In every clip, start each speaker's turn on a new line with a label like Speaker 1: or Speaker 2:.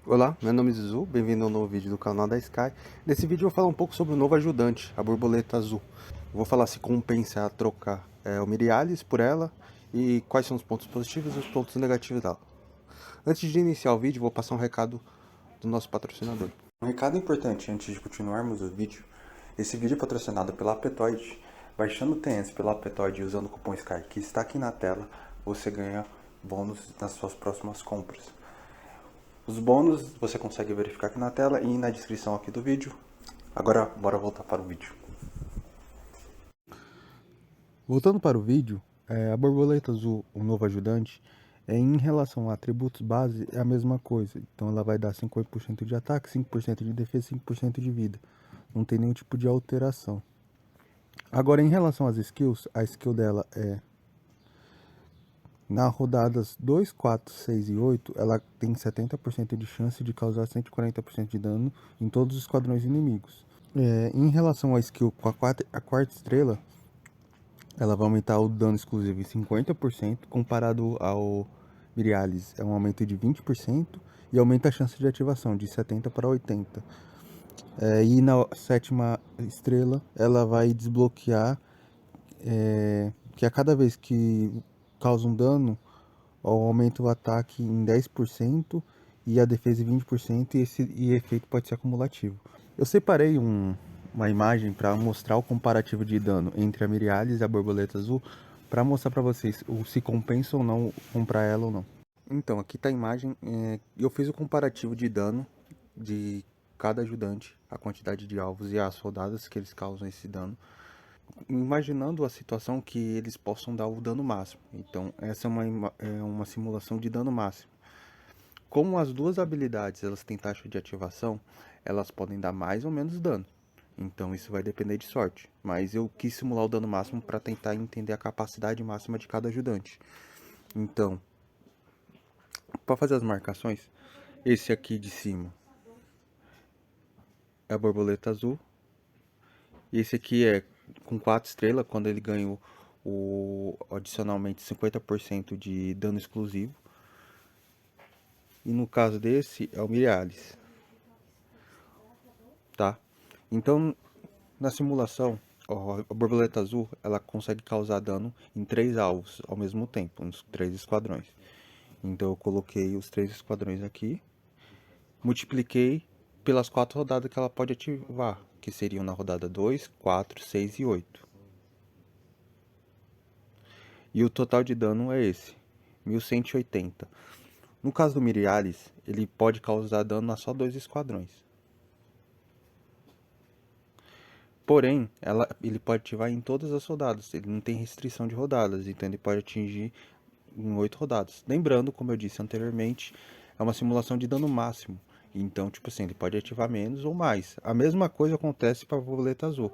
Speaker 1: Olá, meu nome é Zizu, bem-vindo ao novo vídeo do canal da Sky. Nesse vídeo eu vou falar um pouco sobre o novo ajudante, a borboleta azul. Eu vou falar se compensa trocar o Mirialis por ela e quais são os pontos positivos e os pontos negativos dela. Antes de iniciar o vídeo, vou passar um recado do nosso patrocinador.
Speaker 2: Um recado importante antes de continuarmos o vídeo. Esse vídeo é patrocinado pela Apetoide. Baixando o TNS pela Apetoide e usando o cupom SKY que está aqui na tela, você ganha bônus nas suas próximas compras. Os bônus você consegue verificar aqui na tela e na descrição aqui do vídeo. Agora, bora voltar para o vídeo.
Speaker 1: Voltando para o vídeo, a borboleta azul, o novo ajudante, em relação a atributos base, é a mesma coisa. Então ela vai dar 50% de ataque, 5% de defesa, 5% de vida. Não tem nenhum tipo de alteração. Agora, em relação às skills, a skill dela é... Na rodadas 2, 4, 6 e 8, ela tem 70% de chance de causar 140% de dano em todos os esquadrões inimigos. Em relação à skill com a quarta estrela, ela vai aumentar o dano exclusivo em 50%, comparado ao Mirialis é um aumento de 20%, e aumenta a chance de ativação de 70 para 80. E na sétima estrela, ela vai desbloquear que a cada vez que causa um dano, aumenta o ataque em 10% e a defesa em 20%, e esse efeito pode ser acumulativo. Eu separei uma imagem para mostrar o comparativo de dano entre a Mirialis e a borboleta azul, para mostrar para vocês se compensa ou não comprar ela ou não. Então, aqui está a imagem. Eu fiz o comparativo de dano de cada ajudante, a quantidade de alvos e as rodadas que eles causam esse dano, imaginando a situação que eles possam dar o dano máximo. Então, essa é uma simulação de dano máximo. Como as duas habilidades elas têm taxa de ativação, elas podem dar mais ou menos dano. Então isso vai depender de sorte. Mas eu quis simular o dano máximo para tentar entender a capacidade máxima de cada ajudante. Então, para fazer as marcações, esse aqui de cima é a borboleta azul. E esse aqui é com 4 estrelas, quando ele ganhou adicionalmente 50% de dano exclusivo. E no caso desse é o Mirialis, tá? Então, na simulação, a borboleta azul ela consegue causar dano em 3 alvos ao mesmo tempo, nos 3 esquadrões. Então eu coloquei os 3 esquadrões aqui, multipliquei pelas 4 rodadas que ela pode ativar, que seriam na rodada 2, 4, 6 e 8. E o total de dano é esse, 1180. No caso do Mirialis, ele pode causar dano a só 2 esquadrões. Porém, ele pode ativar em todas as rodadas, ele não tem restrição de rodadas, então ele pode atingir em 8 rodadas. Lembrando, como eu disse anteriormente, é uma simulação de dano máximo. Então, tipo assim, ele pode ativar menos ou mais. A mesma coisa acontece para a borboleta azul.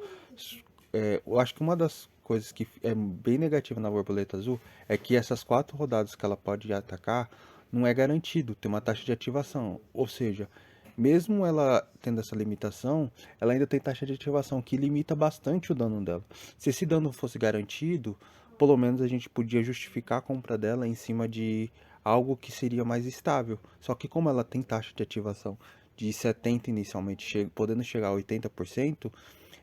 Speaker 1: Eu acho que uma das coisas que é bem negativa na borboleta azul é que essas 4 rodadas que ela pode atacar não é garantido, tem uma taxa de ativação. Ou seja, mesmo ela tendo essa limitação, ela ainda tem taxa de ativação que limita bastante o dano dela. Se esse dano fosse garantido, pelo menos a gente podia justificar a compra dela em cima de algo que seria mais estável. Só que como ela tem taxa de ativação de 70 inicialmente, podendo chegar a 80%,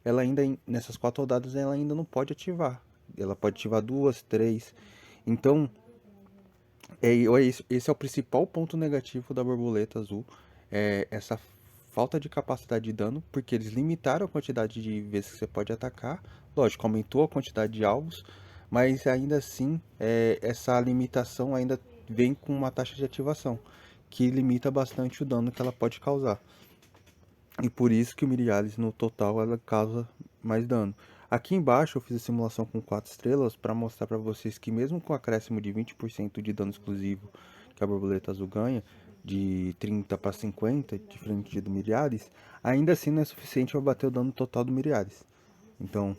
Speaker 1: ela ainda nessas 4 rodadas ela ainda não pode ativar. Ela pode ativar 2, 3. Então, esse é o principal ponto negativo da borboleta azul, essa falta de capacidade de dano, porque eles limitaram a quantidade de vezes que você pode atacar. Lógico, aumentou a quantidade de alvos, mas ainda assim, essa limitação ainda vem com uma taxa de ativação, que limita bastante o dano que ela pode causar. E por isso que o Mirialis no total ela causa mais dano. Aqui embaixo eu fiz a simulação com 4 estrelas para mostrar para vocês que mesmo com o acréscimo de 20% de dano exclusivo que a borboleta azul ganha, de 30 para 50, diferente do Mirialis, ainda assim não é suficiente para bater o dano total do Mirialis. Então,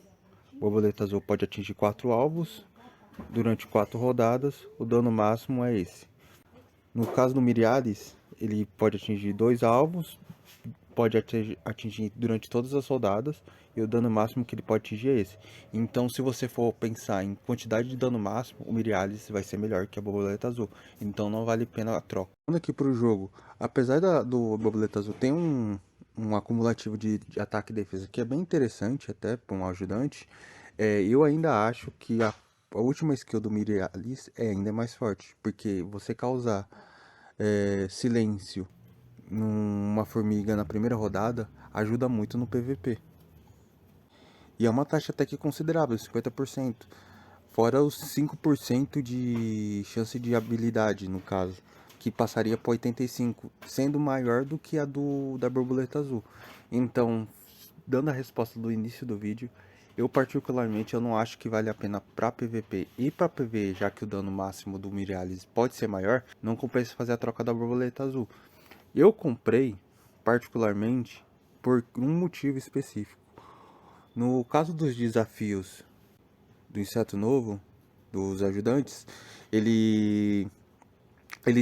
Speaker 1: a borboleta azul pode atingir 4 alvos durante 4 rodadas, o dano máximo é esse. No caso do Mirialis, ele pode atingir 2 alvos, pode atingir durante todas as rodadas, e o dano máximo que ele pode atingir é esse. Então, se você for pensar em quantidade de dano máximo, o Mirialis vai ser melhor que a Borboleta Azul. Então, não vale a pena a troca. Voltando aqui pro jogo, apesar do Borboleta Azul ter um acumulativo de ataque e defesa que é bem interessante até para um ajudante, eu ainda acho que a última skill do Mirialis é ainda mais forte, porque você causar silêncio numa formiga na primeira rodada ajuda muito no PVP. E é uma taxa até que considerável, 50%. Fora os 5% de chance de habilidade, no caso, que passaria para 85%, sendo maior do que a da borboleta azul. Então, dando a resposta do início do vídeo, eu particularmente eu não acho que vale a pena para PVP e para PvE, já que o dano máximo do Mirialis pode ser maior, não compensa fazer a troca da borboleta azul. Eu comprei, particularmente, por um motivo específico. No caso dos desafios do inseto novo, dos ajudantes, ele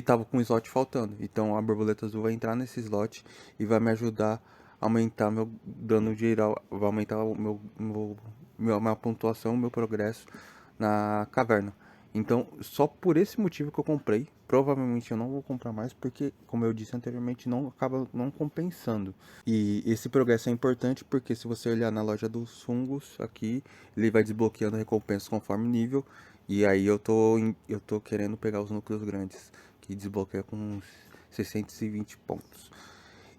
Speaker 1: tava com um slot faltando. Então a borboleta azul vai entrar nesse slot e vai me ajudar a aumentar meu dano geral, vai aumentar o minha pontuação, meu progresso na caverna. Então, só por esse motivo que eu comprei. Provavelmente eu não vou comprar mais porque, como eu disse anteriormente, não acaba não compensando. E esse progresso é importante porque se você olhar na loja dos fungos aqui, ele vai desbloqueando recompensas conforme nível. E aí eu tô querendo pegar os núcleos grandes, que desbloqueia com uns 620 pontos.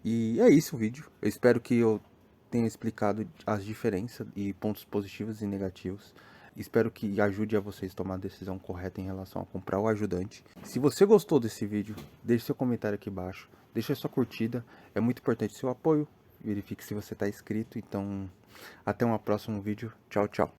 Speaker 1: E é isso o vídeo. Eu espero que eu tenha explicado as diferenças e pontos positivos e negativos. Espero que ajude a vocês a tomar a decisão correta em relação a comprar o ajudante. Se você gostou desse vídeo, deixe seu comentário aqui embaixo. Deixe a sua curtida. É muito importante seu apoio. Verifique se você está inscrito. Então, até um próximo vídeo. Tchau, tchau.